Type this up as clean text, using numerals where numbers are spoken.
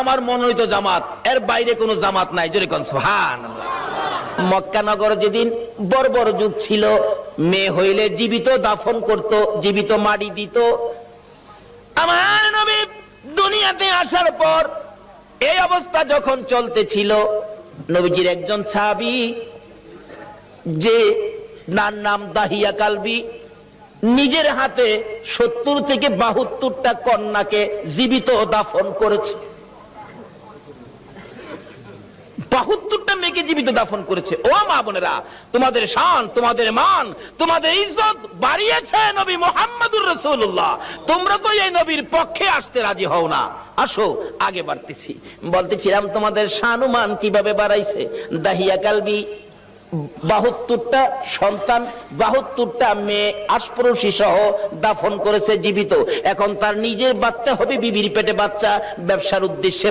আমার মনোনীত জামাত, এর বাইরে কোনো জামাত নাই। জোরে কোন সুবহানাল্লাহ। মক্কা নগর যেদিন বর্বর যুগ ছিল, মেয়ে হইলে জীবিত দাফন করত, জীবিত মাটি দিত। আমার নবী দুনিয়াতে আসার পর এই অবস্থা যখন চলতেছিল, নবীজির একজন সাহাবী, যে নাম দাহিয়া কালবি, নিজের হাতে 70 থেকে 72টা কন্যাকে জীবিত দাফন করেছে। 72টা মেয়েকে জীবিত দাফন করেছে। ও মা বোনেরা, তোমাদের শান, তোমাদের মান, তোমাদের ইজ্জত বাড়িয়েছে নবী মুহাম্মদুর রাসূলুল্লাহ। তোমরা তো এই নবীর পক্ষে আসতে রাজি হও না। আসো আগে বাড়তেছি। বলতেছিলাম তোমাদের শান ও মান কিভাবে বাড়াইছে। দাহিয়া কালবি 72টা সন্তান, 72টা মেয়ে আশপরশী সহ দাফন করেছে জীবিত। এখন তার নিজের বাচ্চা হবে, বিবির পেটে বাচ্চা, ব্যবসার উদ্দেশ্যে